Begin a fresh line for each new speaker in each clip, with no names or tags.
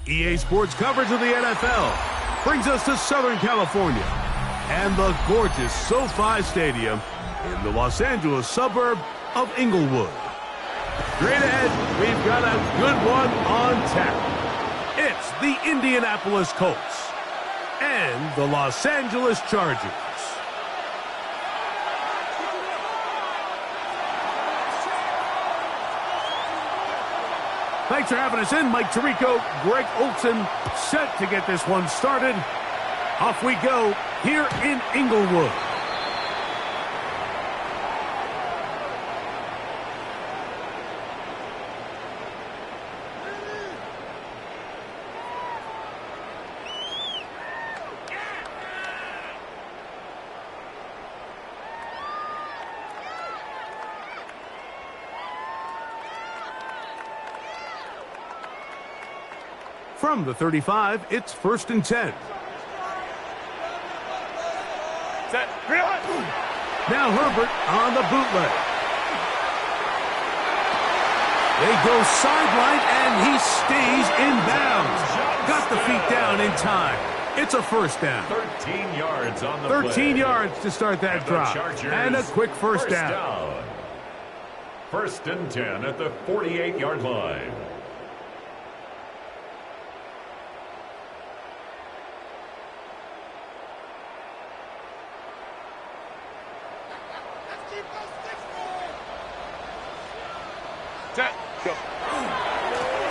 EA Sports coverage of the NFL brings us to Southern California and the gorgeous SoFi Stadium in the Los Angeles suburb of Inglewood. Straight ahead, we've got a good one on tap. It's the Indianapolis Colts and the Los Angeles Chargers. Thanks for having us in. Mike Tirico, Greg Olson, set to get this one started. Off we go here in Inglewood. From the 35, it's 1st and 10.
Set.
Now Herbert on the bootleg. They go sideline, and he stays in bounds. Got the feet down in time. It's a first down.
13 yards on the
13
play.
yards to start that drive. And a quick first down.
1st and 10 at the 48-yard line.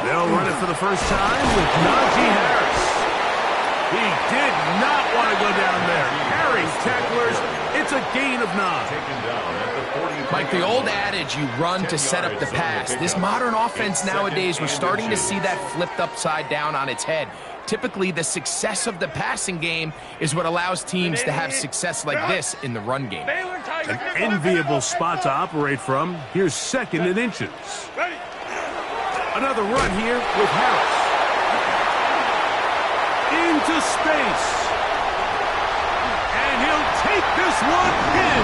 They'll run it for the first time with Najee Harris. He did not want to go down there. Harry's tacklers. It's a gain of 9.
Like the old adage, you run to set up the pass. This modern offense nowadays, we're starting to see that flipped upside down on its head. Typically, the success of the passing game is what allows teams to have success like this in the run game.
An enviable spot to operate from. Here's 2nd and inches. Another run here with Harris. Into space. And he'll take this one in.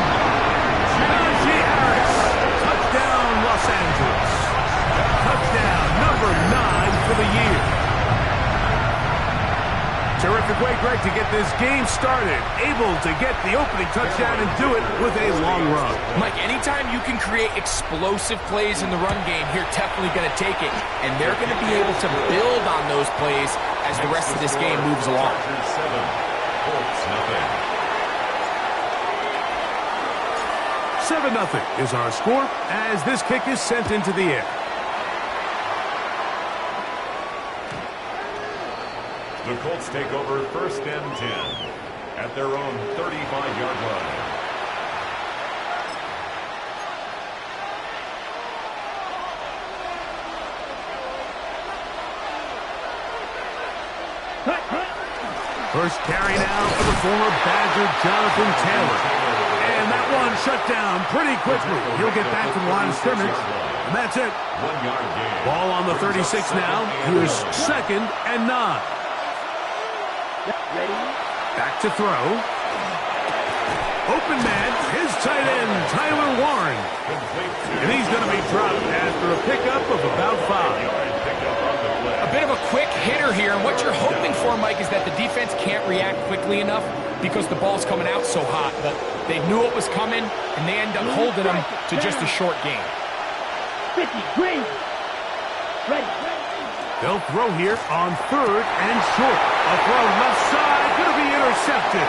Najee Harris. Touchdown, Los Angeles. Touchdown number 9 for the year. Terrific way, Greg, to get this game started. Able to get the opening touchdown and do it with a long run.
Mike, anytime you can create explosive plays in the run game, you're definitely going to take it. And they're going to be able to build on those plays as the rest of this game moves along.
7-0 is our score as this kick is sent into the air.
The Colts take over 1st and 10 at their own 35-yard line.
First carry now for the former Badger, Jonathan Taylor. And that one shut down pretty quickly. He'll get back to the line of scrimmage. And that's it.
1 yard gain.
Ball on the 36 now. Here's 2nd and 9. Back to throw. Open man, his tight end, Tyler Warren. And he's going to be dropped after a pickup of about 5.
A bit of a quick hitter here, and what you're hoping for, Mike, is that the defense can't react quickly enough because the ball's coming out so hot. But they knew it was coming, and they end up holding them to just a short game.
50, green. Ready.
They'll throw here on 3rd and short. A throw left side, going to be intercepted.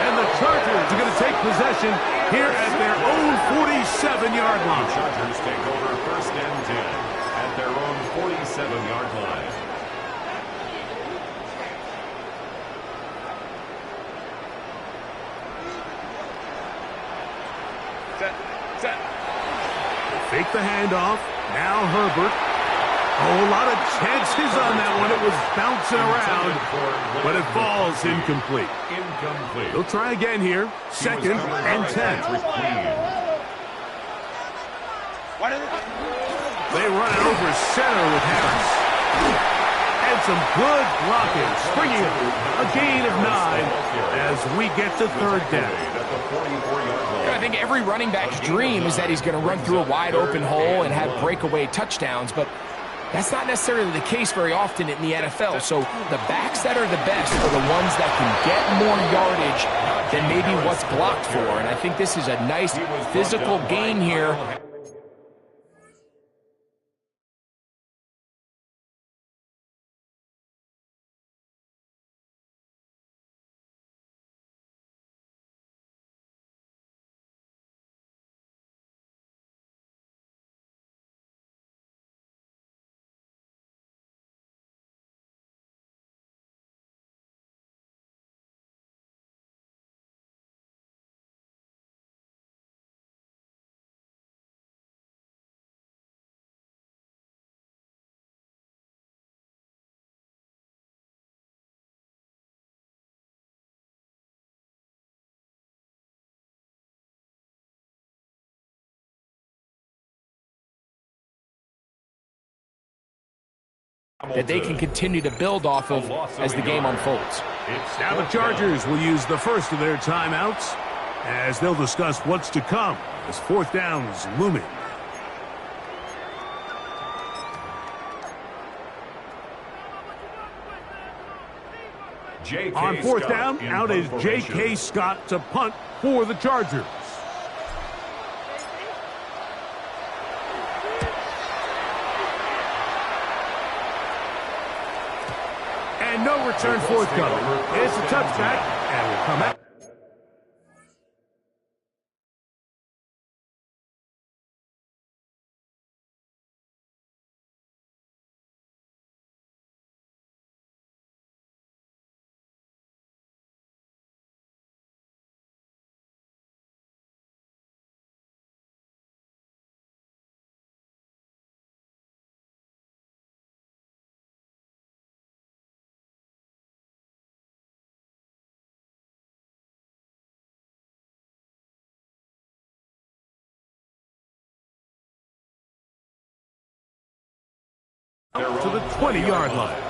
And the Chargers are going to take possession here at their own 47-yard line.
The Chargers take over 1st and 10 at their own 47-yard line.
Set. Fake the handoff. Now Herbert. Oh, a lot of chances on that one. It was bouncing around, but it falls incomplete. They'll try again here. 2nd and 10. They run it over center with Harris. And some good blocking. Springing a gain of 9 as we get to 3rd down.
I think every running back's dream is that he's going to run through a wide open hole and have breakaway touchdowns, but That's not necessarily the case very often in the NFL. So the backs that are the best are the ones that can get more yardage than maybe what's blocked for. And I think this is a nice physical gain here. That they can continue to build off of as the game unfolds.
Now the Chargers will use the first of their timeouts as they'll discuss what's to come as fourth downs looming. On fourth down, out is J.K. Scott to punt for the Chargers. And no return forthcoming. It's a touchback, and will come out. To the 20-yard line.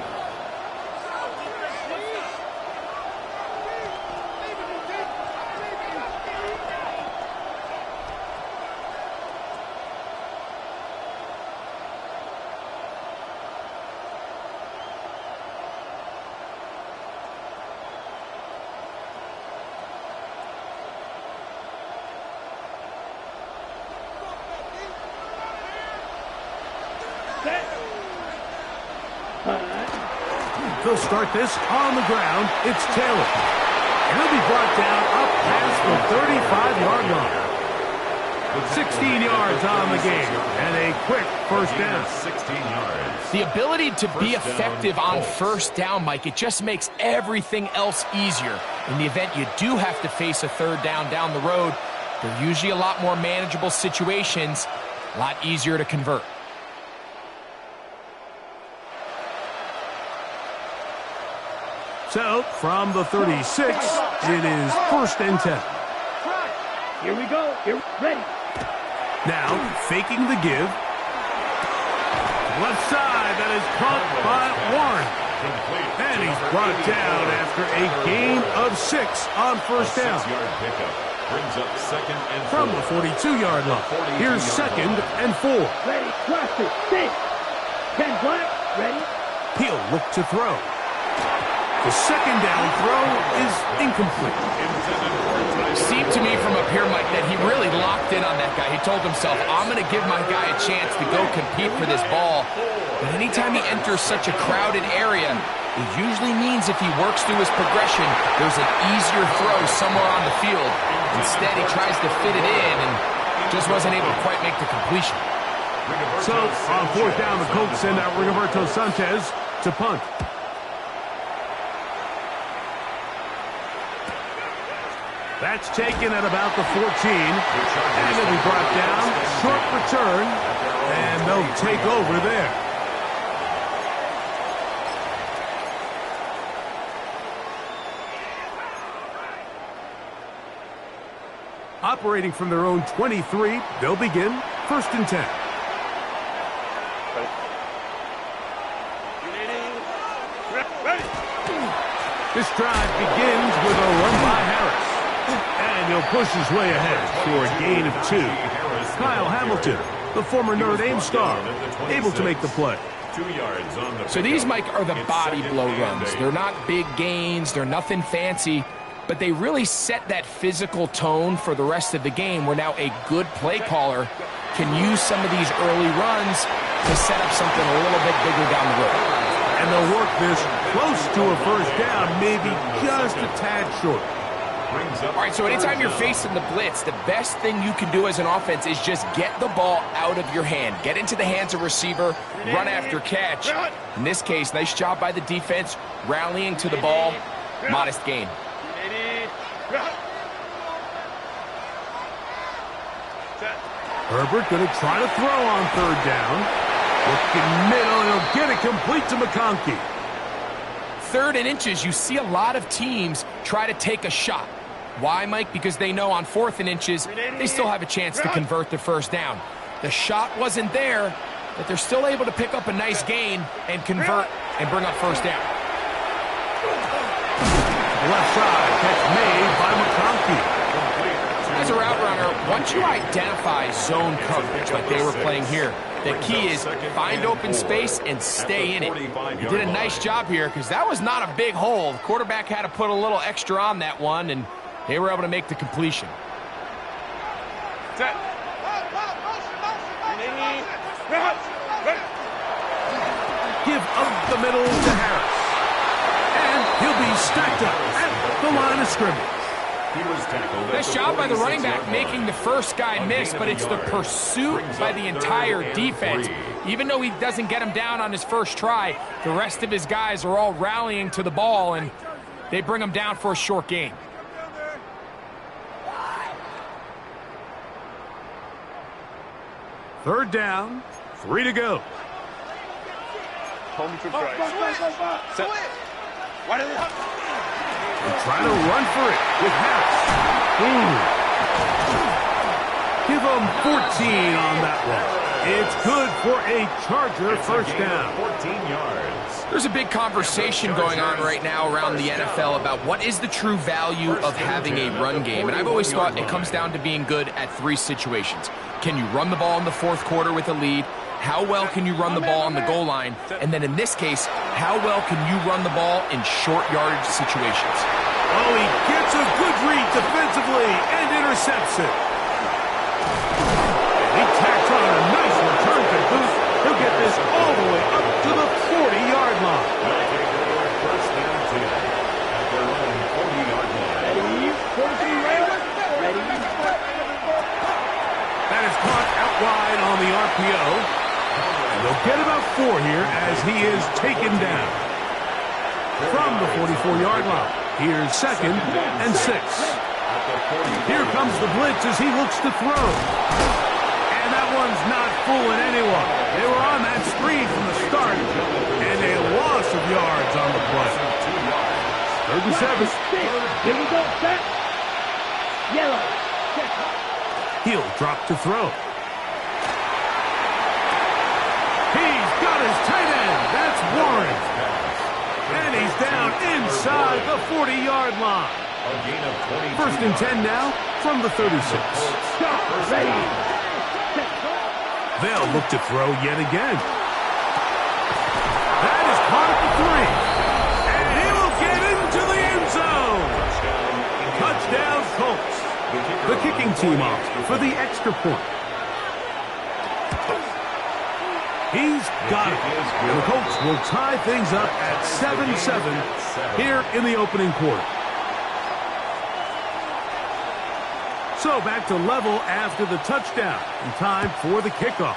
They'll start this on the ground. It's Taylor. And he'll be brought down up past the 35-yard line. 16 yards on the game and a quick first down.
16 yards.
The ability to be effective on first down, Mike, it just makes everything else easier. In the event you do have to face a third down the road, they're usually a lot more manageable situations, a lot easier to convert.
So, from the 36, it is first and 10.
Here we go. Here, ready.
Now, faking the give. Left side, that is caught by Warren. And he's brought down after a gain of 6 on first down.
6-yard pickup brings up second and 4.
From the 42-yard line, here's second and 4.
Ready. Watch it. 6. 10 black. Ready.
He'll look to throw. The second down throw is incomplete.
Seemed to me from up here, Mike, that he really locked in on that guy. He told himself, I'm going to give my guy a chance to go compete for this ball. But anytime he enters such a crowded area, it usually means if he works through his progression, there's an easier throw somewhere on the field. Instead, he tries to fit it in and just wasn't able to quite make the completion.
So, on fourth down, the Colts send out Rigoberto Sanchez to punt. That's taken at about the 14. And it'll be brought down. Short return. And they'll take over there. Operating from their own 23, they'll begin first and 10. This drive begins with a run by Harris. And he'll push his way ahead for a gain of 2. Kyle Hamilton, the former Notre Dame star, able to make the play.
2 yards on the
So these,
pickup.
Mike, are the
It's
body
second
blow
and
runs.
8.
They're not big gains. They're nothing fancy. But they really set that physical tone for the rest of the game where now a good play caller can use some of these early runs to set up something a little bit bigger down the road.
And they'll work this close to a first down, maybe just a tad short.
All right, so anytime you're facing the blitz, the best thing you can do as an offense is just get the ball out of your hand. Get into the hands of receiver, run after catch. In this case, nice job by the defense, rallying to the ball, modest gain.
Herbert going to try to throw on third down. Looking middle, he'll get it complete to McConkey.
3rd and inches, you see a lot of teams try to take a shot. Why, Mike? Because they know on 4th and inches, they still have a chance to convert the first down. The shot wasn't there, but they're still able to pick up a nice gain and convert and bring up first down.
Left side, catch made by McConkey.
As a route runner, once you identify zone coverage like they were playing here, the key is find open space and stay in it. You did a nice job here because that was not a big hole. The quarterback had to put a little extra on that one, and they were able to make the completion.
Give up the middle to Harris. And he'll be stacked up at the line of scrimmage.
Nice job by the running back making the first guy miss, but it's the pursuit by the entire defense. Even though he doesn't get him down on his first try, the rest of his guys are all rallying to the ball, and they bring him down for a short gain.
Third down, 3 to go. And trying to run for it with Harris. Give him 14 on that one. It's good for a Charger first down.
14 yards.
There's a big conversation going on right now around the NFL about what is the true value of having a run game. And I've always thought it comes down to being good at 3 situations. Can you run the ball in the 4th quarter with a lead? How well can you run the ball on the goal line? And then in this case, how well can you run the ball in short yardage situations?
Oh, he gets a good read defensively and intercepts it. And he tacks on a nice return to boot. He'll get this all the way up to the 40-yard line.
First down 10 at their own 40-yard line.
That is caught out wide on the RPO. And they'll get about 4 here as he is taken down. From the 44-yard line, here's 2nd and 6. Here comes the blitz as he looks to throw. And that one's not fooling anyone. They were on that screen from the start, and a loss of yards on the play. 3rd and 7.
Here we go, set. Yellow.
He'll drop to throw. He's got his tight end. That's Warren. And he's down inside the 40-yard line.
A gain of 22
1st and 10 now from the 36.
Ready.
They'll look to throw yet again. That is caught at the 3. And he will get into the end zone. Touchdown Colts. The kicking team off for the extra point. He's got it. And the Colts will tie things up at 7-7 here in the opening quarter. So back to level after the touchdown. And time for the kickoff.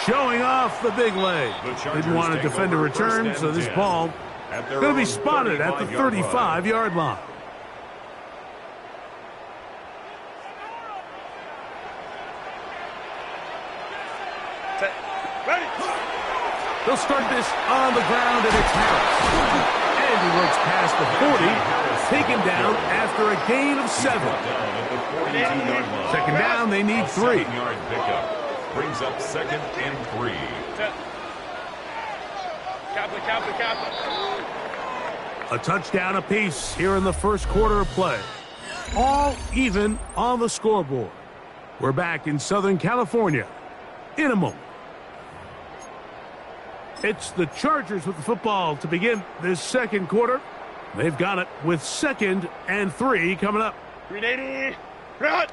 Showing off the big leg. Didn't want to defend a return, so this ball going to be spotted at the 35-yard line. They'll start this on the ground, and it's Harris. And he works past the 40, taken down after a gain of 7. 2nd down, they need 3.
Yard pickup brings up 2nd and 3.
A touchdown apiece here in the first quarter of play. All even on the scoreboard. We're back in Southern California in a moment. It's the Chargers with the football to begin this second quarter. They've got it with 2nd and 3 coming up.
380. Run.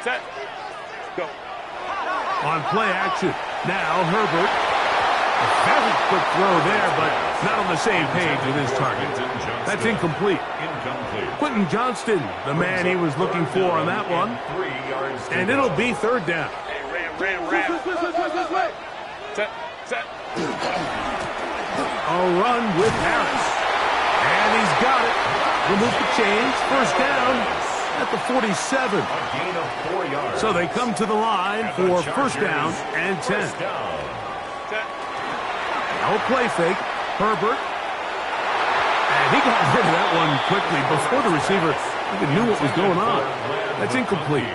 Set. Go.
On play action. Now Herbert. A very quick throw there, but not on the same page with his target. That's incomplete. Quentin Johnston, the man he was looking for on that one. And it'll be 3rd down.
Ram. Set.
A run with Harris. And he's got it. Remove the chains. 1st down at the 47.
A gain of 4 yards.
So they come to the line for 1st down and 10. No play fake. Herbert. And he got rid of that one quickly before the receiver even knew what was going on. That's incomplete.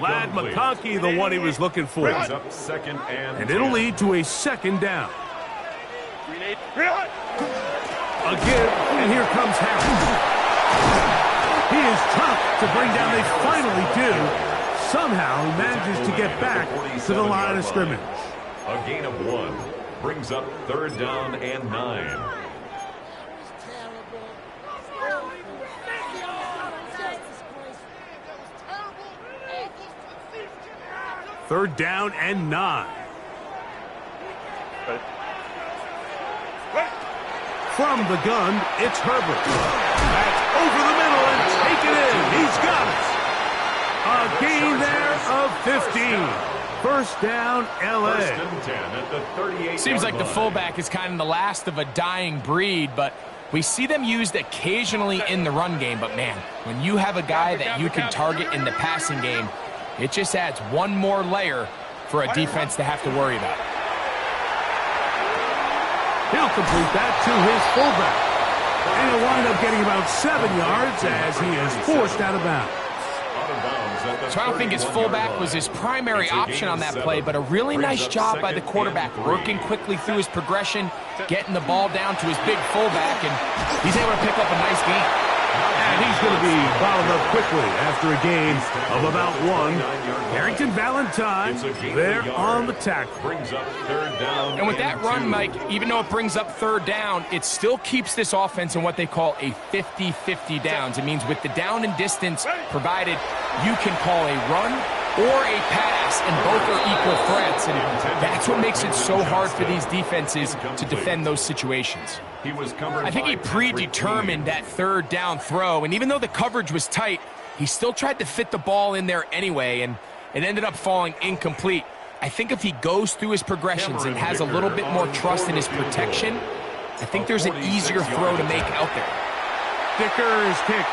Lad McConkey, the one he was looking for.
Brings up 2nd
And it'll lead to a 2nd down. A give, and here comes Harris. He is tough to bring down. They finally do. Somehow he manages to get back to the line of scrimmage.
A gain of 1 brings up 3rd down and 9.
Third down and 9. From the gun, it's Herbert. That's over the middle and take it in. He's got it. A gain there of 15. 1st down, L.A.
1st and 10 at the 38.
Seems like the fullback is kind of the last of a dying breed, but we see them used occasionally in the run game. But, man, when you have a guy that you can target in the passing game, it just adds one more layer for a defense to have to worry about.
He'll complete that to his fullback. And he'll wind up getting about 7 yards as he is forced out of bounds.
So I don't think his fullback was his primary option on that play, but a really nice job by the quarterback, working quickly through his progression, getting the ball down to his big fullback, and he's able to pick up a nice gain.
And he's going to be bottled up quickly after a gain of about 1. Harrington Valentine there on the tackle.
And with that run, Mike, even though it brings up 3rd down, it still keeps this offense in what they call a 50-50 downs. It means with the down and distance provided, you can call a run or a pass, and both are equal threats. And that's what makes it so hard for these defenses to defend those situations. I think he predetermined that 3rd down throw, and even though the coverage was tight, he still tried to fit the ball in there anyway, and it ended up falling incomplete. I think if he goes through his progressions and has a little bit more trust in his protection, I think there's an easier throw to make out there.
Dicker's kick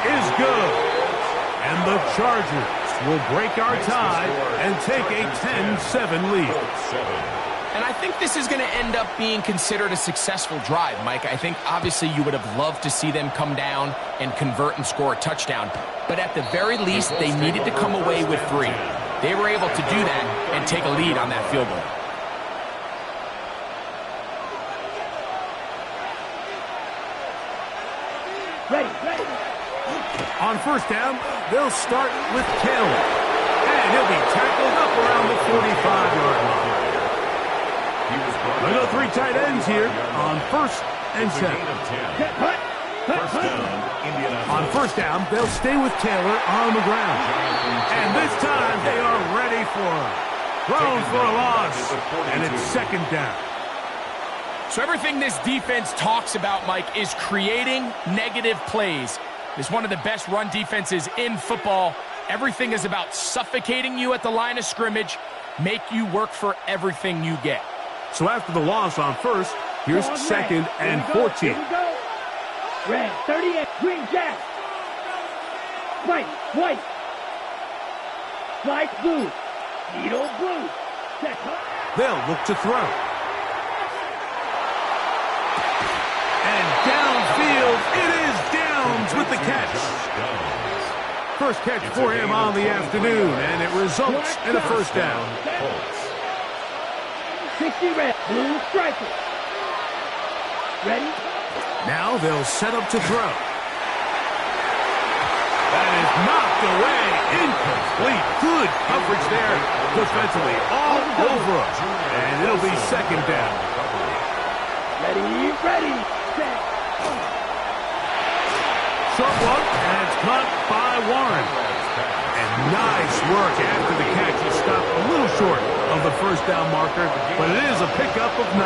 is good, and the Chargers will break our tie and take a 10-7 lead.
And I think this is going to end up being considered a successful drive, Mike. I think obviously you would have loved to see them come down and convert and score a touchdown. But at the very least, they needed to come away with 3. They were able to do that and take a lead on that field goal.
Ready.
On 1st down, they'll start with Taylor. And he'll be tackled up around the 45-yard line. They go 3 tight ends here on 1st and 10. On 1st down, they'll stay with Taylor on the ground. And this time they are ready for him. Thrown for a loss. And it's 2nd down.
So everything this defense talks about, Mike, is creating negative plays. It's one of the best run defenses in football. Everything is about suffocating you at the line of scrimmage, make you work for everything you get.
So after the loss on 1st, here's 2nd and 14.
Red, 38, green jack. White. Light blue. Needle blue.
They'll look to throw. And downfield, it is Downs with the catch. First catch for him on the afternoon, and it results in a 1st down.
60 red, blue striker. Ready?
Now they'll set up to throw. That is knocked away. Incomplete. Good coverage there defensively. All over him. And it'll be second down.
Ready, set.
Short one, and it's caught by Warren. And nice work after the catch. He stopped a little short of the first down marker, but it is a pickup of 9.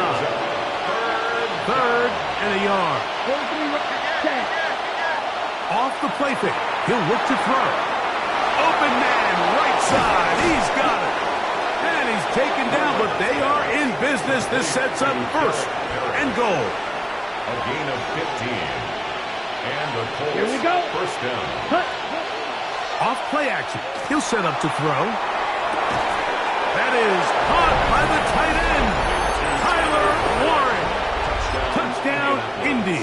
Third and a yard.
Set.
Off the play fake. He'll look to throw. Open man, right side. He's got it. And he's taken down, but they are in business. This sets up first and goal.
A gain of 15. And the Colts,
Here we go.
first down.
Cut.
Off play action. He'll set up to throw. That is caught by the tight end, Tyler Warren. Touchdown, Indy.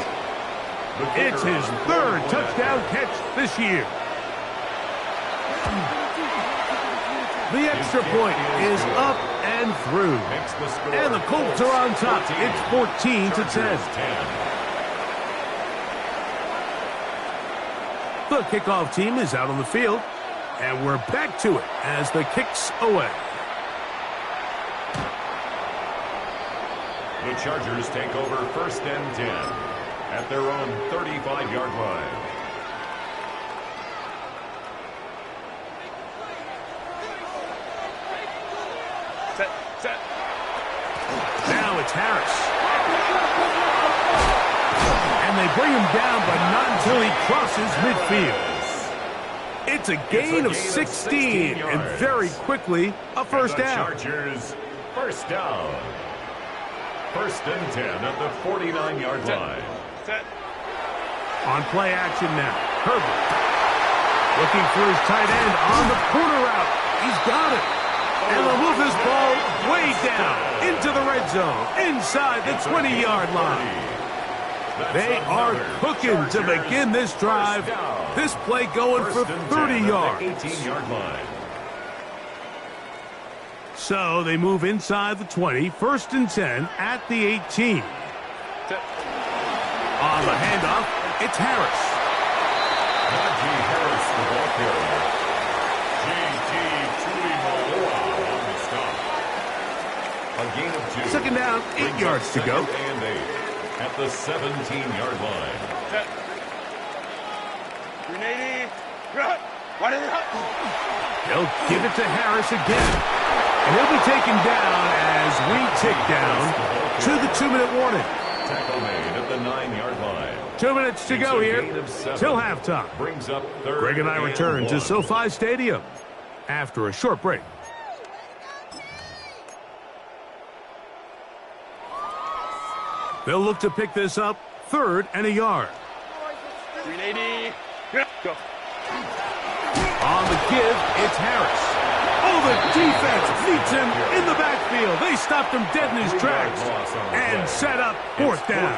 It's his third touchdown catch this year. The extra point is up and through. And the Colts are on top. It's 14-10. The kickoff team is out on the field. And we're back to it as the kick's away.
The Chargers take over first and 10 at their own 35-yard line.
Set. Now it's Harris. And they bring him down, but not until he crosses midfield. It's a gain of 16, and very quickly, a first down.
Chargers, first down. First and 10 at the 49-yard line.
On play action now, Herbert. Looking for his tight end on the corner route. He's got it. And they'll move this ball way down into the red zone, inside the 20-yard line. They are cooking to begin this drive. This play going for 30 yards.
18-yard line.
So they move inside the 20, first and 10 at the 18. On the handoff, it's Harris.
Najee Harris, the ball carrier. J.T. Tuimoloau on the stop. A gain of 2.
Second down, 8 yards to go.
And 8 at the 17-yard line.
They'll give it to Harris again. And he'll be taken down as we tick down to the 2-minute warning.
Tackle made at the 9-yard line.
2 minutes to go here till halftime.
Brings up third.
Greg and I return to SoFi Stadium after a short break. They'll look to pick this up, third and a yard.
380. Go.
On the give, it's Harris. Oh, the defense meets him in the backfield. They stopped him dead in his tracks and set up fourth down.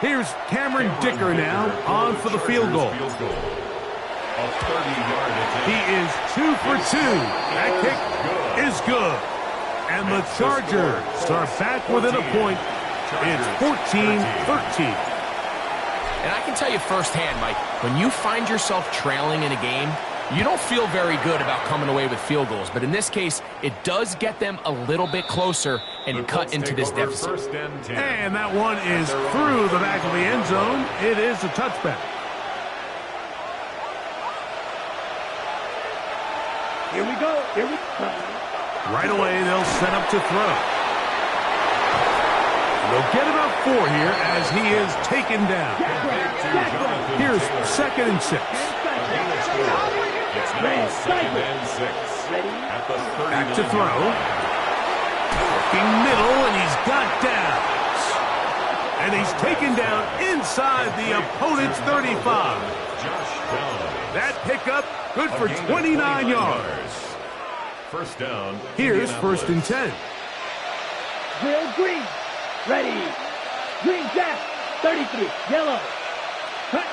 Here's Cameron Dicker now on for the field goal. He is 2 for 2. That kick is good. And the Chargers are back within a point. It's 14-13.
And I can tell you firsthand, Mike, when you find yourself trailing in a game, you don't feel very good about coming away with field goals. But in this case, it does get them a little bit closer and cut into this deficit.
And that one is through the back of the end zone. It is a touchback.
Here we go. Here we go.
Right away, they'll set up to throw. They'll get about 4 here as he is taken down. Here's second and 6.
It's now second and 6. At the 30.
Back to throw. Working middle, and he's got downs. And he's taken down inside the opponent's 35. That pickup good for 29 yards.
First down.
Here's first and 10.
Drill green. Ready. Green jack. 33. Yellow. Cut.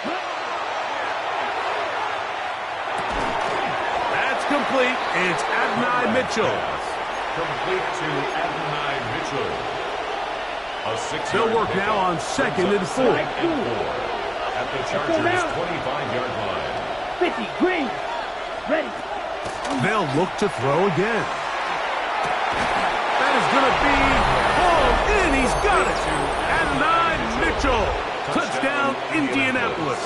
That's complete. It's Adonai Mitchell.
Complete to Adonai Mitchell. A 6-yard
They'll work now on second and 4.
At the Chargers' 25-yard line.
50, green. Ready.
They'll look to throw again. That is going to be hauled in. He's got it. And 9, Mitchell. Touchdown, Indianapolis.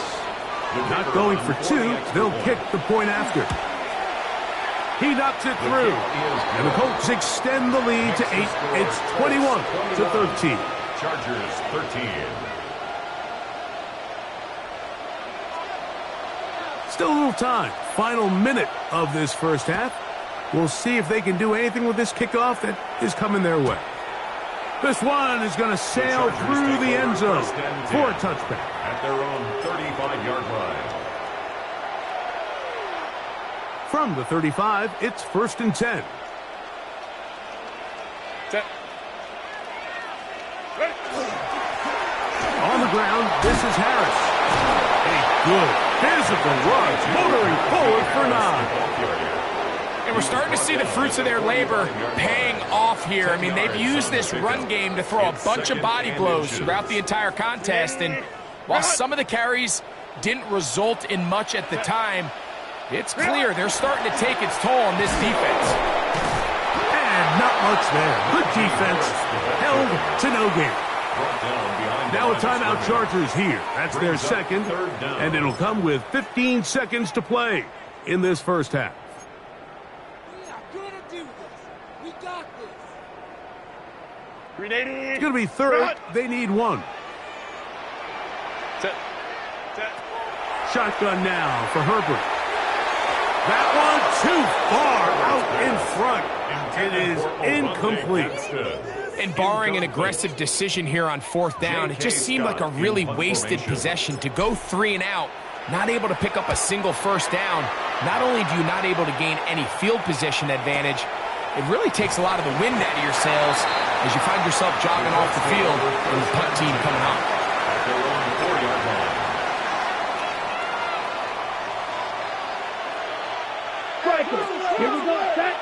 Not going for 2. They'll kick the point after. He knocks it through. And the Colts extend the lead to 8. It's 21-13.
Chargers 13.
Still a little time. Final minute of this first half. We'll see if they can do anything with this kickoff that is coming their way. This one is going to sail through the end zone for a touchback.
At their own 35-yard line.
From the 35, it's 1st and 10.
Set.
On the ground, this is Harris. A good physical rush, motoring forward for 9.
And we're starting to see the fruits of their labor paying off here. I mean, they've used this run game to throw a bunch of body blows throughout the entire contest. And while some of the carries didn't result in much at the time, it's clear they're starting to take its toll on this defense.
And not much there. Good defense. Held to no gain. Now a timeout Chargers here. That's their second. And it'll come with 15 seconds to play in this first half. It's going to be 3rd. They need 1.
Set. Set.
Shotgun now for Herbert. That one too far out in front. It is incomplete.
And barring an aggressive decision here on 4th down, it just seemed like a really wasted possession to go 3 and out, not able to pick up a single first down. Not only do you not able to gain any field position advantage, it really takes a lot of the wind out of your sails as you find yourself jogging off the field and the punt team coming up.
At their own 4-yard line.
Strikers. Here we go. Set.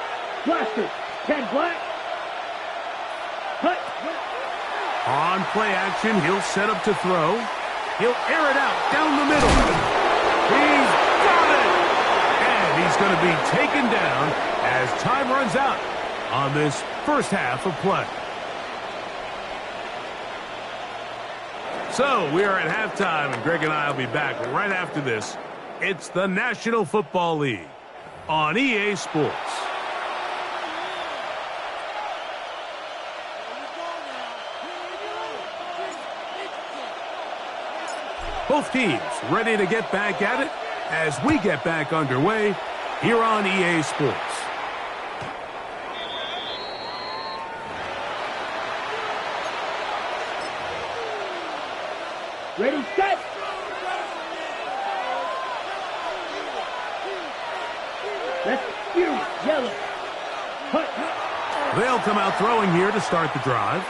Blaster. 10 black. Cut.
On play action, he'll set up to throw. He'll air it out down the middle. He's got it! And he's going to be taken down as time runs out on this first half of play. So we are at halftime, and Greg and I will be back right after this. It's the National Football League on EA Sports. Both teams ready to get back at it as we get back underway here on EA Sports.
Ready, set. That's you, yellow. Cut.
They'll come out throwing here to start the drive.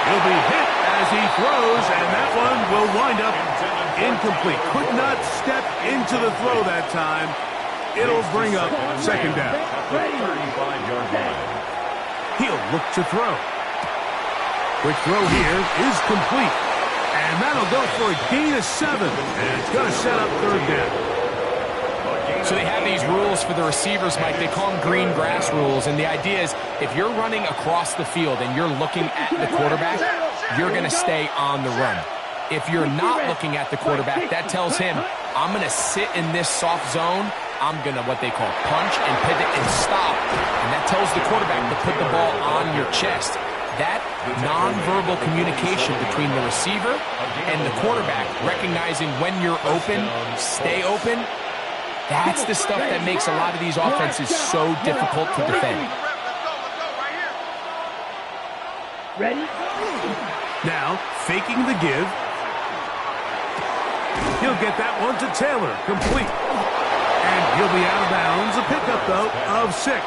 He'll be hit as he throws, and that one will wind up incomplete. Could not step into the throw that time. It'll bring up 2nd down.
At the 35-yard line.
He'll look to throw. Quick throw here is complete. And that'll go for a gain of 7. And it's going to set up 3rd down.
So they have these rules for the receivers, Mike. They call them green grass rules. And the idea is if you're running across the field and you're looking at the quarterback, you're going to stay on the run. If you're not looking at the quarterback, that tells him, I'm going to sit in this soft zone. I'm going to what they call punch and pivot and stop. And that tells the quarterback to put the ball on your chest. That nonverbal communication between the receiver and the quarterback, recognizing when you're open, stay open, that's the stuff that makes a lot of these offenses so difficult to defend.
Ready?
Now, faking the give. He'll get that one to Taylor, complete. And he'll be out of bounds. A pickup, though, of 6.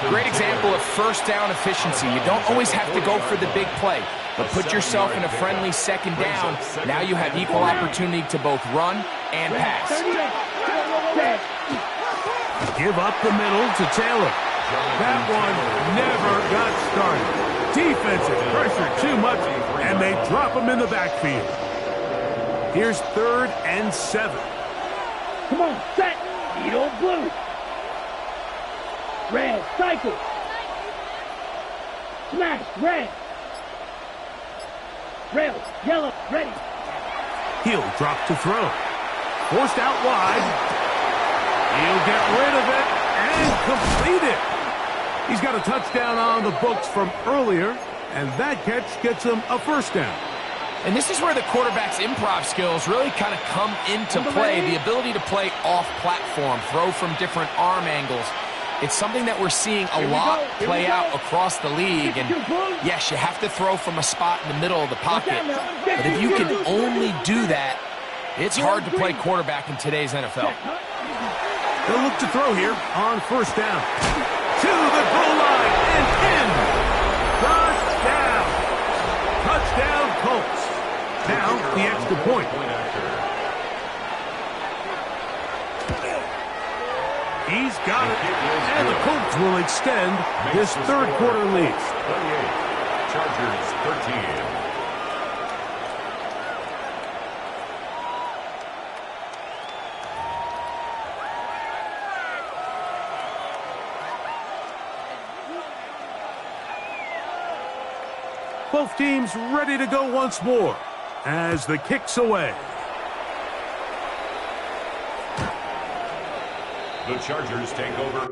Great example of first down efficiency. You don't always have to go for the big play, but put yourself in a friendly 2nd down. Now you have equal opportunity to both run and pass.
Give up the middle to Taylor. That one never got started. Defensive pressure too much, and they drop him in the backfield. Here's 3rd and 7.
Come on, set. Needle blue. Red, cycle. Smash, red. Rail, yellow, ready.
He'll drop to throw. Forced out wide. He'll get rid of it and complete it. He's got a touchdown on the books from earlier, and that catch gets him a first down.
And this is where the quarterback's improv skills really kind of come into play. The ability to play off-platform, throw from different arm angles. It's something that we're seeing a lot play out across the league. And yes, you have to throw from a spot in the middle of the pocket. But if you can only do that, it's hard to play quarterback in today's NFL.
They'll look to throw here on first down. To the goal line and in. Touchdown. Touchdown, Colts. Now the extra point. He's got it. And the Colts will extend this third quarter lead.
38. Chargers 13.
Both teams ready to go once more as the kick's away.
The Chargers take over.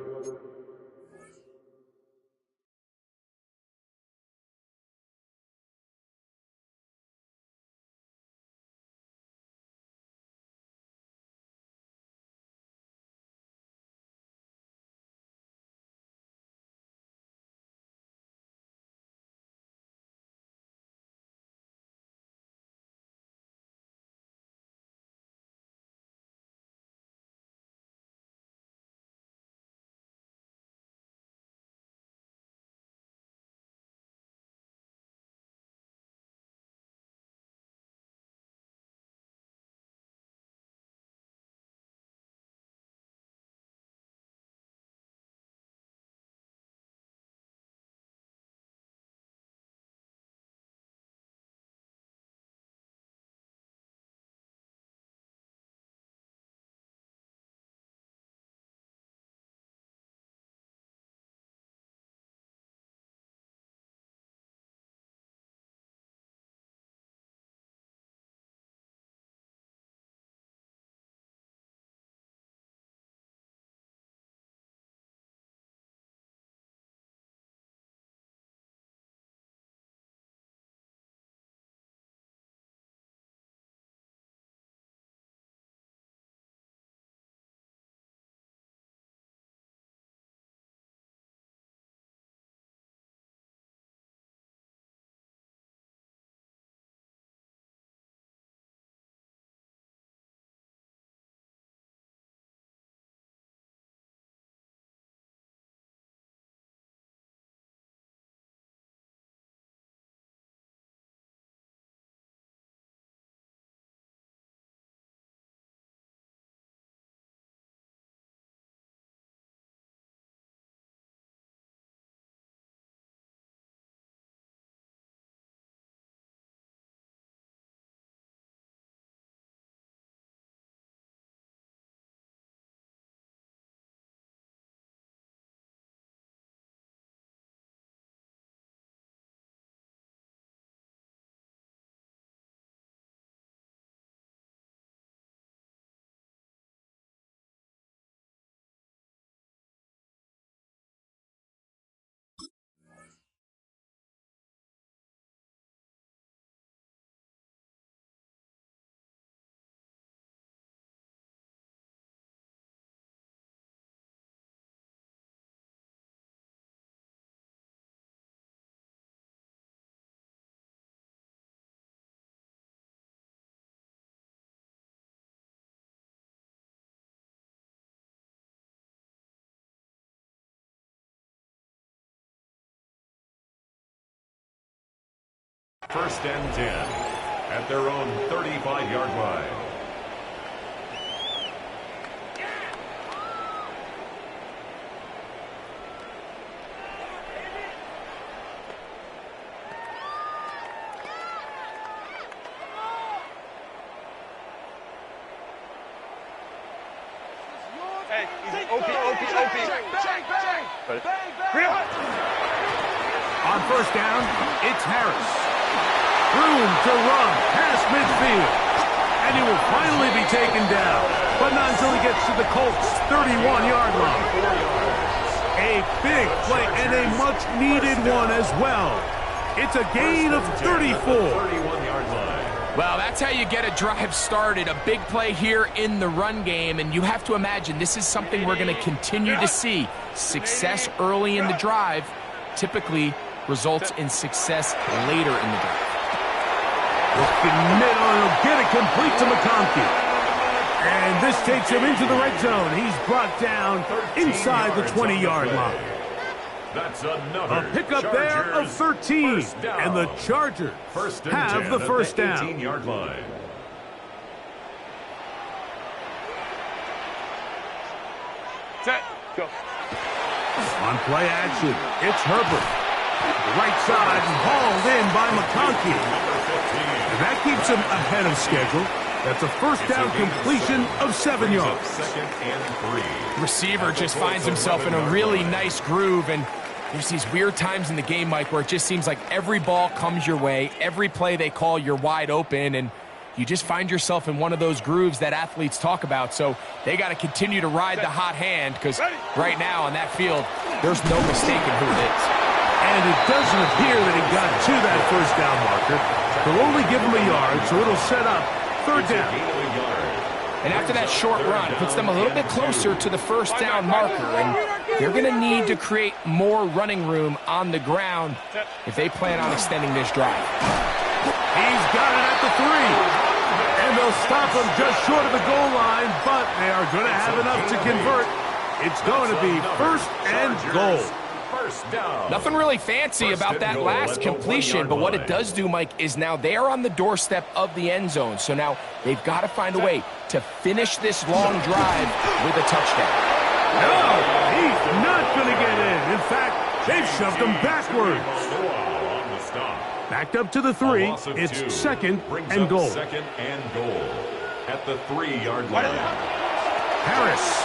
First and 10 at their own 35-yard line.
On first down, it's Harris. Room to run past midfield. And he will finally be taken down, but not until he gets to the Colts' 31-yard line. A big play and a much-needed one as well. It's a gain of 34.
Well, that's how you get a drive started. A big play here in the run game, and you have to imagine this is something we're going to continue to see. Success early in the drive typically results in success later in the drive.
Looking middle, and he'll get it complete to McConkey. And this takes him into the red zone. He's brought down inside the 20-yard line.
That's another
A pickup there of 13. And the Chargers have the first down.
18-yard line.
Set. Go.
On play action, it's Herbert. The right side hauled in by McConkey. And that keeps him ahead of schedule. That's a first down completion of 7 yards.
Second and 3.
Receiver just finds himself in a really nice groove, and there's these weird times in the game, Mike, where it just seems like every ball comes your way, every play they call, you're wide open, and you just find yourself in one of those grooves that athletes talk about. So they got to continue to ride the hot hand, because right now on that field, there's no mistaking who it is.
And it doesn't appear that he got to that first down marker. They'll only give him a yard, so it'll set up third down.
And after that short run, it puts them a little bit closer to the first down marker, and they're going to need to create more running room on the ground if they plan on extending this drive.
He's got it at the 3. And they'll stop him just short of the goal line, but they are going to have enough to convert. It's going to be first and goal.
Nothing really fancy about that last completion, but what it does do, Mike, is now they are on the doorstep of the end zone. So now they've got to find a way to finish this long drive with a touchdown.
No, he's not going to get in. In fact, they've shoved him backwards. Backed up to the 3. It's second and goal.
Second and goal at the 3-yard line.
Harris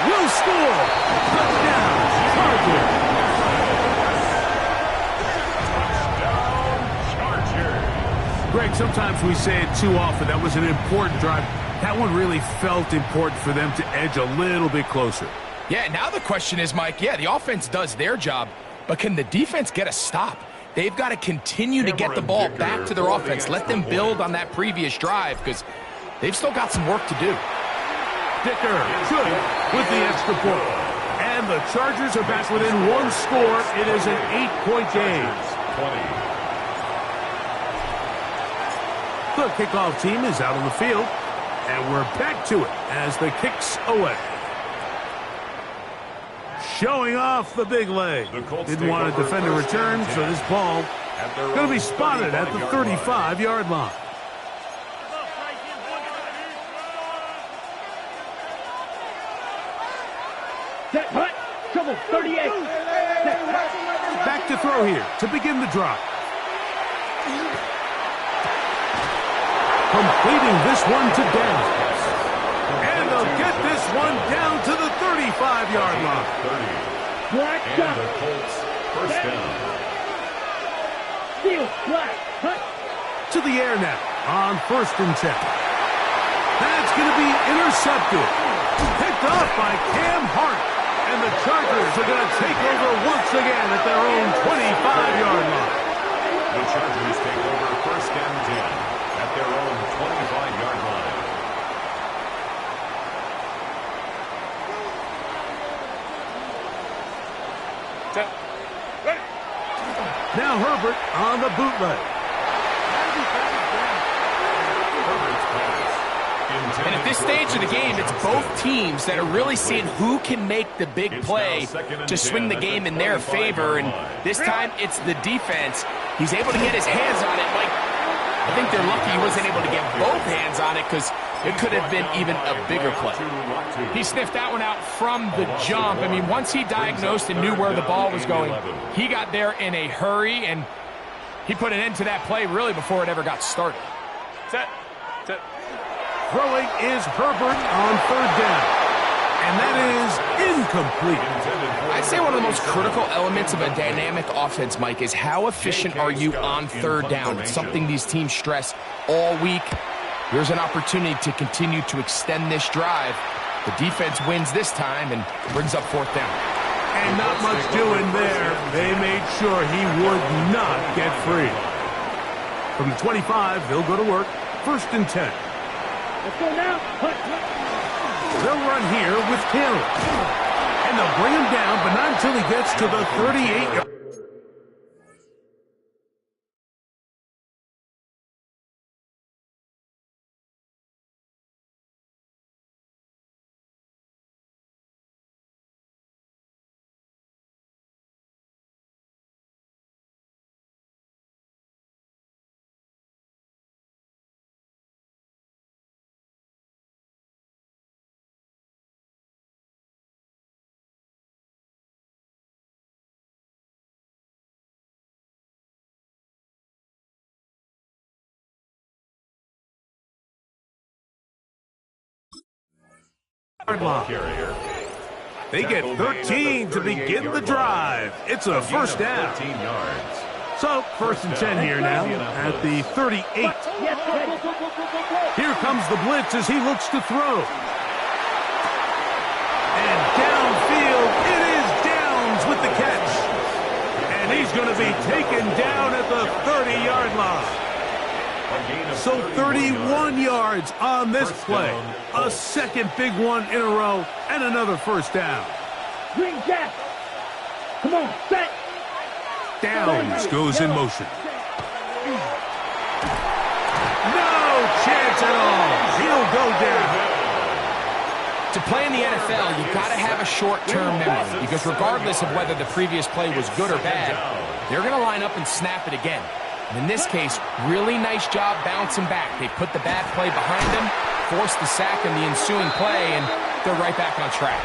will score. Touchdown, Chargers. Greg, sometimes we say it too often. That was an important drive. That one really felt important for them to edge a little bit closer.
Yeah, now the question is, Mike, the offense does their job, but can the defense get a stop? They've got to continue to get the ball back to their offense. Let them build on that previous drive, because they've still got some work to do.
Dicker, good with the extra point. And the Chargers are back within one score. It is an 8-point game.
20.
The kickoff team is out on the field, and we're back to it as the kick's away. Showing off the big leg. Didn't want to defend a return, so this ball going to be spotted at the 35-yard line.
Set. Hut. Trouble. 38. Set.
Back to throw here to begin the drive. Completing this one to Downs. And they'll get this one down to the 35-yard line.
Black.
And the Colts first down.
Steal. Black. Hut.
To the air now on 1st and 10. That's going to be intercepted. Picked off by Cam Hart. And the Chargers are going to take over once again at their own 25-yard line.
The Chargers take over 1st and 10 at their own 25-yard line.
Now Herbert on the bootleg.
And at this stage of the game, it's both teams that are really seeing who can make the big play to swing the game in their favor. And this time, it's the defense. He's able to get his hands on it. Like, I think they're lucky he wasn't able to get both hands on it, because it could have been even a bigger play. He sniffed that one out from the jump. I mean, once he diagnosed and knew where the ball was going, he got there in a hurry, and he put an end to that play really before it ever got started.
Set.
Throwing is Herbert on 3rd down. And that is incomplete.
I'd say one of the most critical elements of a dynamic offense, Mike, is how efficient are you on third down. It's something these teams stress all week. Here's an opportunity to continue to extend this drive. The defense wins this time and brings up fourth down.
And not much doing there. They made sure he would not get free. From the 25, they'll go to work. 1st and 10.
Let's go now.
They'll run here with Hill. And they'll bring him down, but not until he gets to the 38. They get 13 to begin the drive. It's a first down. So, 1st and 10 here now at the 38. Here comes the blitz as he looks to throw. And downfield, it is Downs with the catch. And he's going to be taken down at the 30-yard line. So 31 yards on this play. A second big one in a row and another first down.
Green Jack. Come on, set.
Downs goes in motion. No chance at all. He'll go down.
To play in the NFL, you've got to have a short-term memory because regardless of whether the previous play was good or bad, they're going to line up and snap it again. And in this case, really nice job bouncing back. They put the bad play behind them, forced the sack in the ensuing play, and they're right back on track.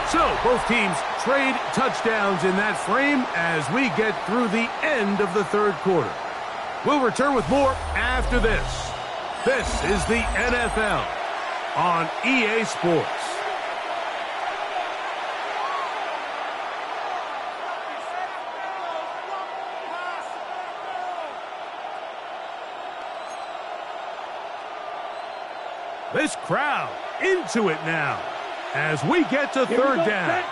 So both teams trade touchdowns in that frame as we get through the end of the third quarter. We'll return with more after this. This is the NFL on EA Sports. This crowd into it now as we get to third down.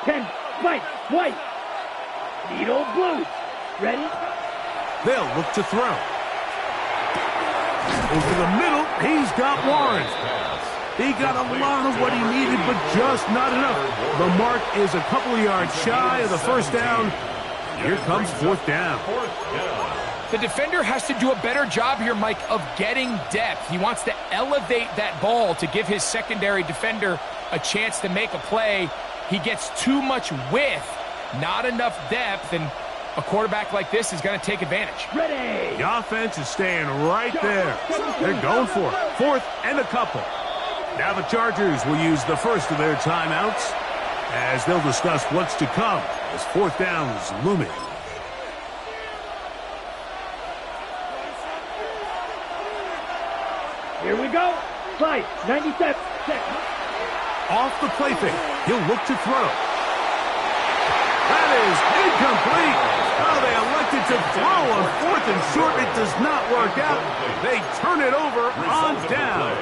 10, fight, white. Needle blue. Ready?
They'll look to throw. Over the middle, he's got Warren. He got a lot of what he needed, but just not enough. The mark is a couple of yards shy of the first down. Here comes fourth down.
The defender has to do a better job here, Mike, of getting depth. He wants to elevate that ball to give his secondary defender a chance to make a play. He gets too much width, not enough depth, and a quarterback like this is going to take advantage.
Ready.
The offense is staying right there. They're going for it. 4th and a couple. Now the Chargers will use the first of their timeouts as they'll discuss what's to come as fourth down is looming.
Here we go. Slide, 97.
Off the play fake. He'll look to throw. That is incomplete. Oh, they elected to throw on 4th and short. It does not work out. They turn it over on down.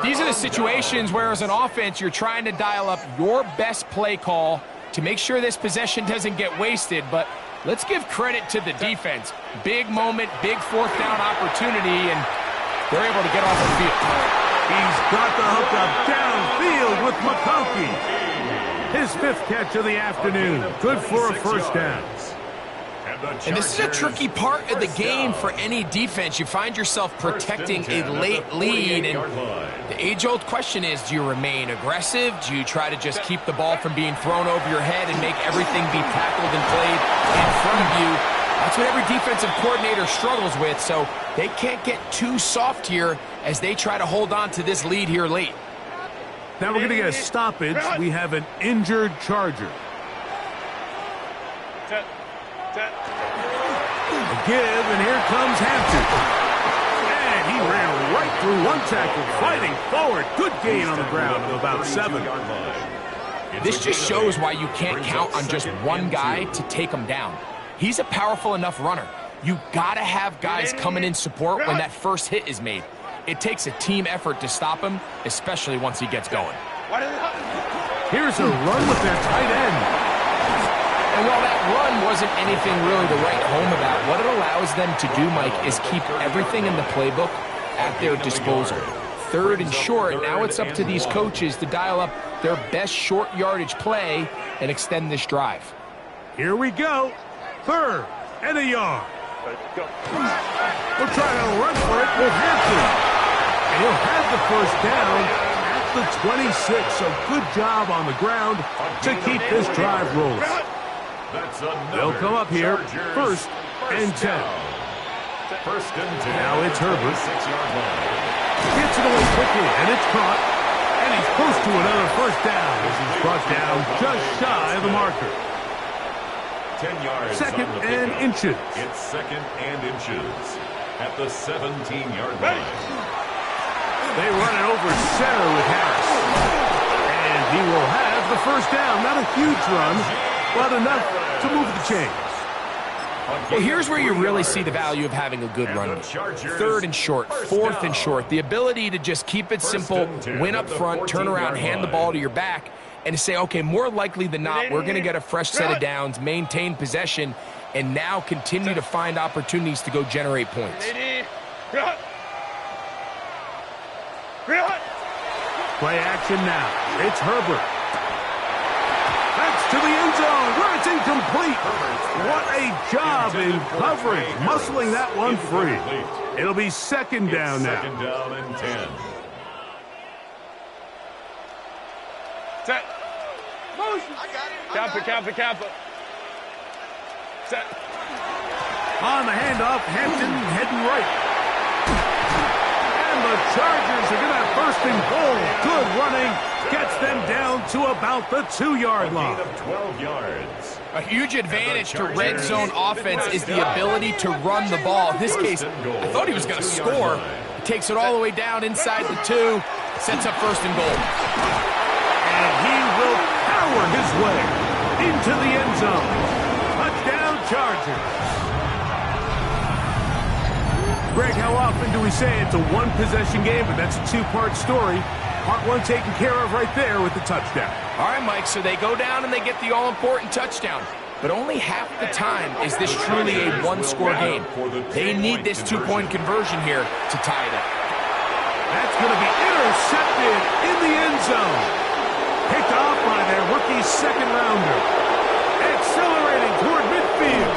These are the situations where as an offense you're trying to dial up your best play call to make sure this possession doesn't get wasted, but let's give credit to the defense. Big moment, big fourth down opportunity, and they're able to get off the field.
He's got the hook up downfield with McConkey. His 5th catch of the afternoon. Good for a first down.
And this is a tricky part of the game for any defense. You find yourself protecting a late lead, and the age-old question is, do you remain aggressive? Do you try to just keep the ball from being thrown over your head and make everything be tackled and played in front of you? That's what every defensive coordinator struggles with, so they can't get too soft here as they try to hold on to this lead here late.
Now we're going to get a stoppage. We have an injured Charger. A give, and here comes Hampton. And He ran right through one tackle, fighting forward. Good gain on the ground of about 7.
This just shows why you can't count on just one guy to take him down. He's a powerful enough runner. You gotta have guys coming in support when that first hit is made. It takes a team effort to stop him, especially once he gets going.
Here's a run with their tight end.
And while that run wasn't anything really to write home about, what it allows them to do, Mike, is keep everything in the playbook at their disposal. 3rd and short, now it's up to these coaches to dial up their best short yardage play and extend this drive.
Here we go. 3rd and a yard. We're trying to run for it with Hampton. And he'll have the first down at the 26. So good job on the ground to keep this drive rolling. They'll come up here. 1st and 10. Now it's Herbert. Gets it away quickly, and it's caught. And he's close to another first down as he's brought down just shy of the marker.
10 yards.
2nd and inches.
It's 2nd and inches at the 17-yard line.
They run it over center with Harris. And he will have the first down. Not a huge run, but enough to move the chains.
Well, here's where you really see the value of having a good run game. 3rd and short, 4th and short. The ability to just keep it simple, win up front, turn around, hand the ball to your back, and to say, okay, more likely than not, we're going to get a fresh set of downs, maintain possession, and now continue to find opportunities to go generate points.
Play action now. It's Herbert. That's to the end zone where it's incomplete. What a job in coverage, muscling that one free. It'll be 2nd down now.
2nd down and 10.
Set. Kappa. Set.
On the handoff, Hampton heading right. And the Chargers are going to have 1st and goal. Good running. Gets them down to about the 2-yard line.
Of 12 yards.
A huge advantage to red zone offense is the ability to run the ball. In this case, I thought he was going to score. He takes it all the way down inside the 2, sets up 1st and goal.
And he will power his way into the end zone. Touchdown, Chargers. Greg, how often do we say it's a one-possession game, but that's a 2-part story? Part 1 taken care of right there with the touchdown.
All right, Mike, so they go down and they get the all-important touchdown. But only half the time is this truly a one-score game. They need this 2-point conversion here to tie it up.
That's going to be intercepted in the end zone. Picked off by their rookie 2nd-rounder. Accelerating toward midfield.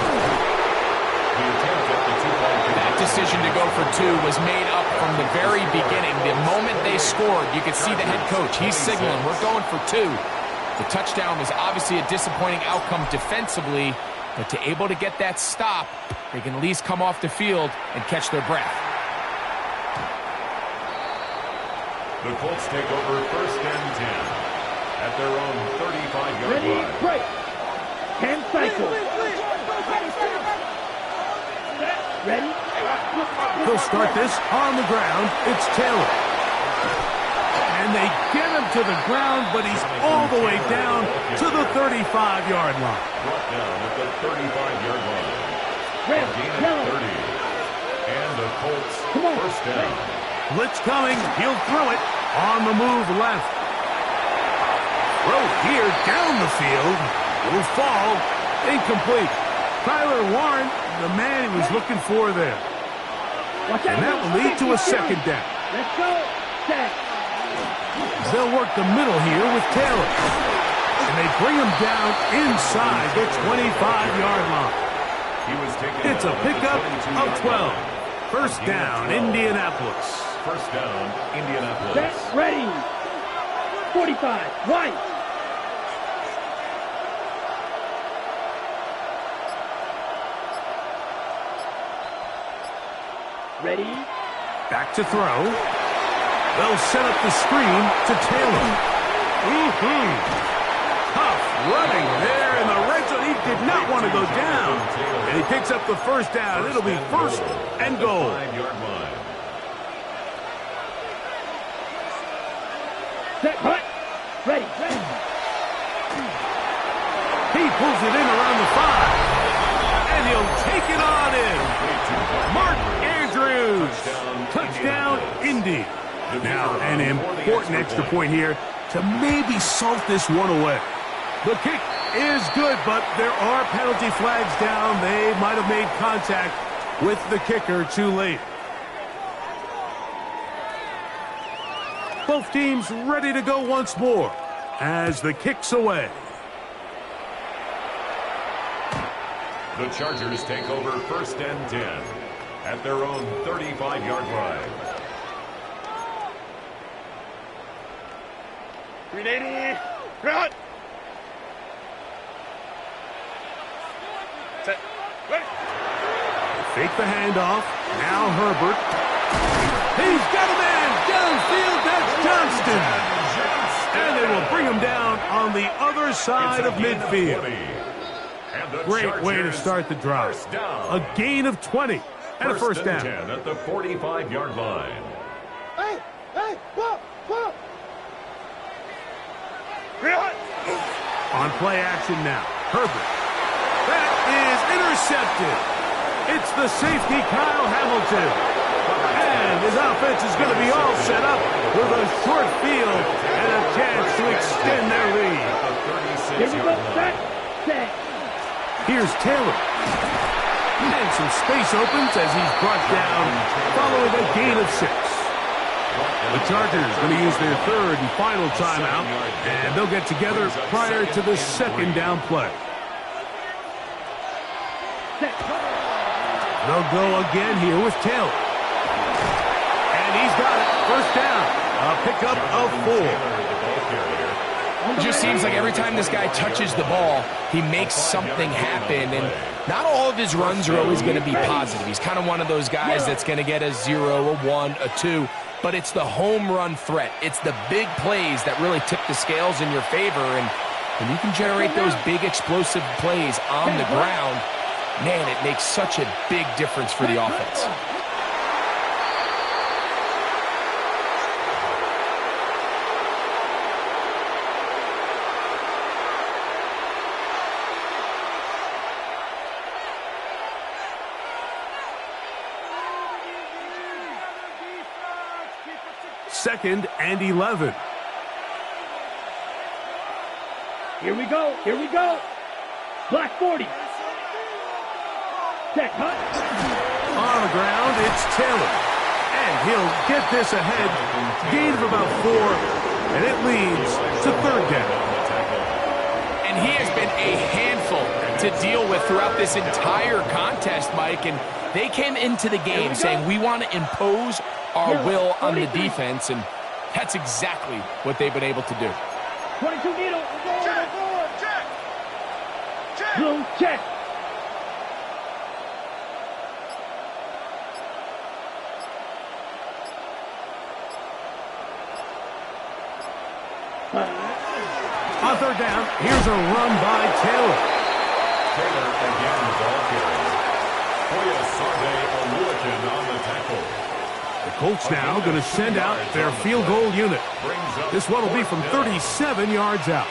That decision to go for 2 was made up from the very beginning. The moment they scored, you could see the head coach. He's signaling, we're going for 2. The touchdown was obviously a disappointing outcome defensively, but to able to get that stop, they can at least come off the field and catch their breath.
The Colts take over 1st and 10 at their own 35-yard
Ready,
line.
break. 10 cycles. Ready?
They'll start this on the ground. It's Taylor. And they get him to the ground, but he's all the way down to the 35-yard line.
Brought down at the 35-yard line.
Red,
Gain
yellow.
of 30. And the Colts 1st down.
Blitz coming. He'll throw it. On the move left. Throw here down the field. Will fall. Incomplete. Tyler Warren, the man he was looking for there. And that will lead to a 2nd down.
Let's go. Set.
They'll work the middle here with Taylor. And they bring him down inside the 25-yard line. It's a pickup of 12. 1st down, Indianapolis.
1st down, Indianapolis.
Set. Ready. 45. White. Ready?
Back to throw. They'll set up the screen to Taylor. Tough running there in the red zone. He did not want to go down. And he picks up the 1st down. It'll be 1st and goal.
Set, cut. Ready.
He pulls it in around the 5. And he'll take it on in. Mark Andrews. Touchdown, Indy. Now, an important extra point here to maybe salt this one away. The kick is good, but there are penalty flags down. They might have made contact with the kicker too late. Both teams ready to go once more as the kick's away.
The Chargers take over 1st and 10 at their own 35-yard line.
380. Cut. Set. Ready.
Fake the handoff. Now Herbert. He's got a man downfield. That's Johnston. And they will bring him down on the other side of midfield. Great way to start the drive. A gain of 20 and a first down.
10 at the 45-yard line.
Hey, whoa.
On play action now. Herbert. That is intercepted. It's the safety, Kyle Hamilton. And his offense is going to be all set up with a short field and a chance to extend their lead.
Here we go. Set.
Here's Taylor. And some space opens as he's brought down following a gain of 6. The Chargers going to use their third and final timeout, and they'll get together prior to the second down play. They'll go again here with Taylor. And he's got it. First down. A pickup of 4.
It just seems like every time this guy touches the ball, he makes something happen. And not all of his runs are always going to be positive. He's kind of one of those guys that's going to get a 0, a 1, a 2. But it's the home run threat. It's the big plays that really tip the scales in your favor. And when you can generate those big explosive plays on the ground, man, it makes such a big difference for the offense.
Second and 11.
Here we go. Black 40. Set, cut.
On the ground, it's Taylor. And he'll get this ahead. Gain of about 4. And it leads to third down.
And he has been a handful to deal with throughout this entire contest, Mike. And they came into the game saying, we want to impose our will on the defense, and that's exactly what they've been able to do.
22 needle. Blue check.
On third down, here's a run by Taylor.
Taylor again, the ball carrier. Koya Sarve Oluwakin on the tackle.
The Colts now going to send out their field goal unit. This one will be from 37 yards out.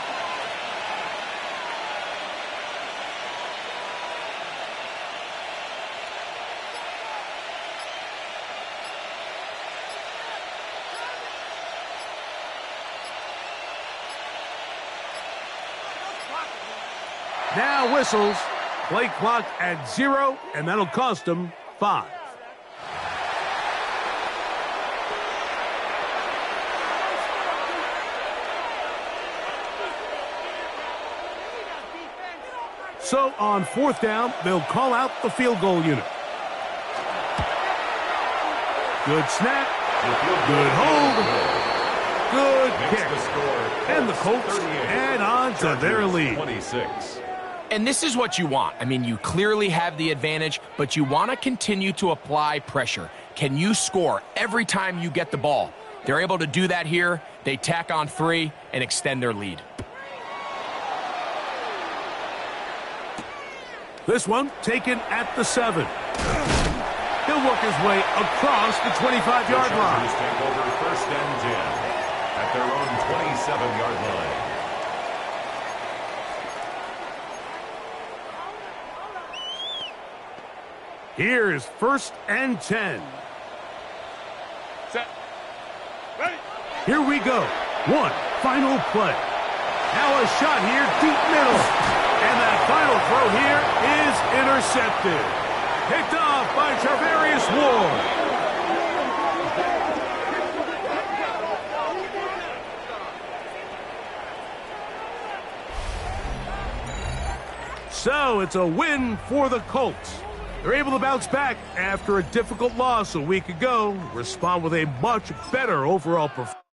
Now whistles. Play clock at 0, and that'll cost them 5. So on fourth down, they'll call out the field goal unit. Good snap. Good hold. Good kick. And the Colts add on to their lead.
26.
And this is what you want. I mean, you clearly have the advantage, but you want to continue to apply pressure. Can you score every time you get the ball? They're able to do that here. They tack on 3 and extend their lead.
This one taken at the 7. He'll work his way across the 25-yard line.
Take over 1st and 10 at their own 27-yard line.
Here's 1st and 10.
Set. Ready.
Here we go. One final play. Now a shot here, deep middle. And that final throw here is intercepted. Picked off by Charvarius Ward. So it's a win for the Colts. They're able to bounce back after a difficult loss a week ago, respond with a much better overall performance.